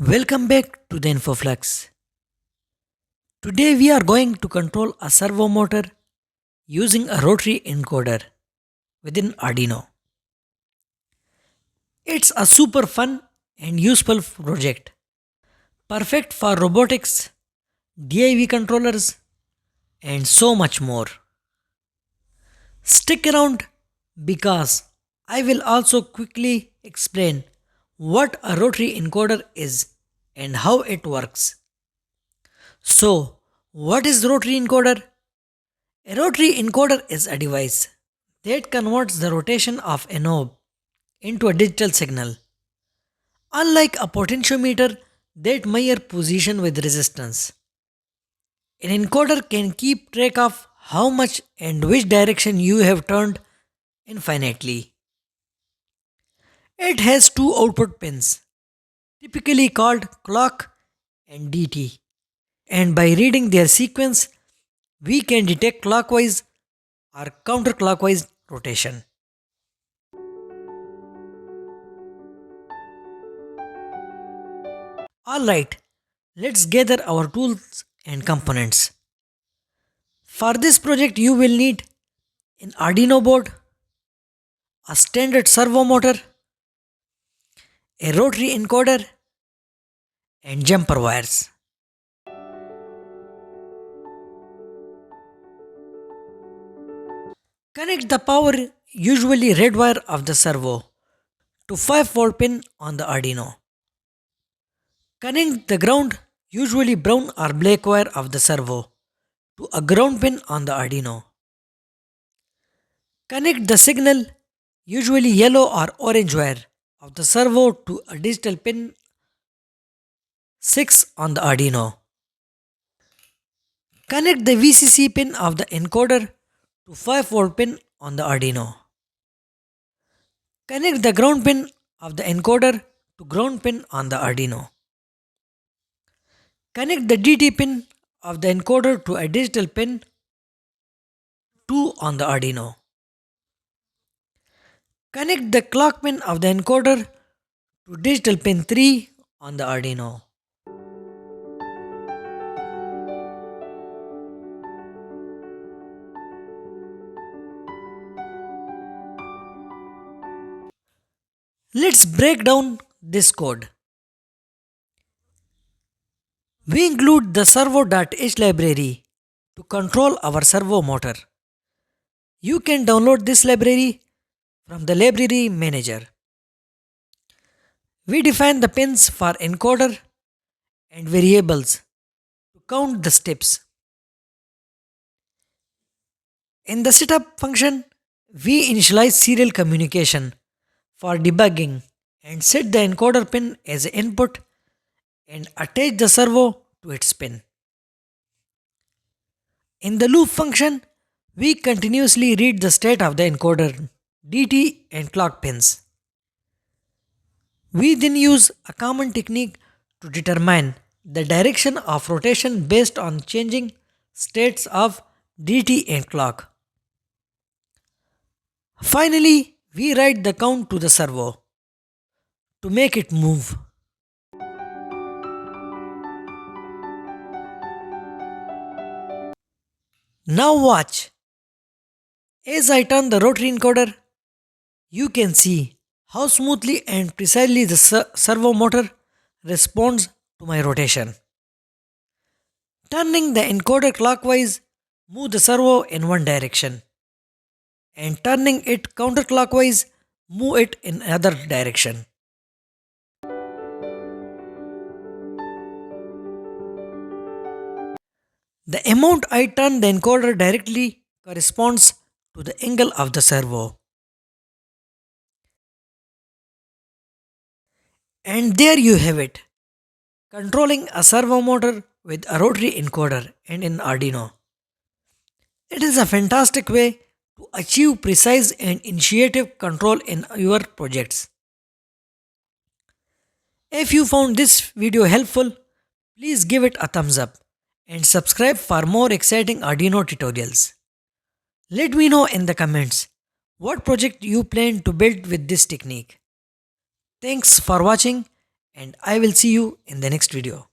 Welcome back to the InfoFlux. Today we are going to control a servo motor using a rotary encoder within Arduino. It's a super fun and useful project, perfect for robotics, DIV controllers, and so much more. Stick around because I will also quickly explain what a rotary encoder is and how it works. So, what is rotary encoder? A rotary encoder is a device that converts the rotation of a knob into a digital signal. Unlike a potentiometer that measures position with resistance, an encoder can keep track of how much and which direction you have turned infinitely. It has two output pins, typically called clock and DT, and by reading their sequence, we can detect clockwise or counterclockwise rotation. Alright, let's gather our tools and components. For this project, you will need an Arduino board, a standard servo motor, a rotary encoder, and jumper wires. Connect the power, usually red wire of the servo, to 5-volt pin on the Arduino. Connect the ground, usually brown or black wire of the servo, to a ground pin on the Arduino. Connect the signal, usually yellow or orange wire, of the servo to a digital pin 6 on the Arduino. Connect the VCC pin of the encoder to 5-volt pin on the Arduino. Connect the ground pin of the encoder to ground pin on the Arduino. Connect the DT pin of the encoder to a digital pin 2 on the Arduino. Connect the clock pin of the encoder to digital pin 3 on the Arduino. Let's break down this code. We include the servo.h library to control our servo motor. You can download this library from the library manager. We define the pins for encoder and variables to count the steps. In the setup function, we initialize serial communication for debugging and set the encoder pin as input and attach the servo to its pin. In the loop function, we continuously read the state of the encoder, DT and clock pins. We then use a common technique to determine the direction of rotation based on changing states of DT and clock. Finally, we write the count to the servo to make it move. Now watch. As I turn the rotary encoder, you can see how smoothly and precisely the servo motor responds to my rotation. Turning the encoder clockwise move the servo in one direction, and turning it counterclockwise move it in another direction. The amount I turn the encoder directly corresponds to the angle of the servo. And there you have it, controlling a servo motor with a rotary encoder and in Arduino. It is a fantastic way to achieve precise and initiative control in your projects. If you found this video helpful, please give it a thumbs up and subscribe for more exciting Arduino tutorials. Let me know in the comments what project you plan to build with this technique. Thanks for watching and I will see you in the next video.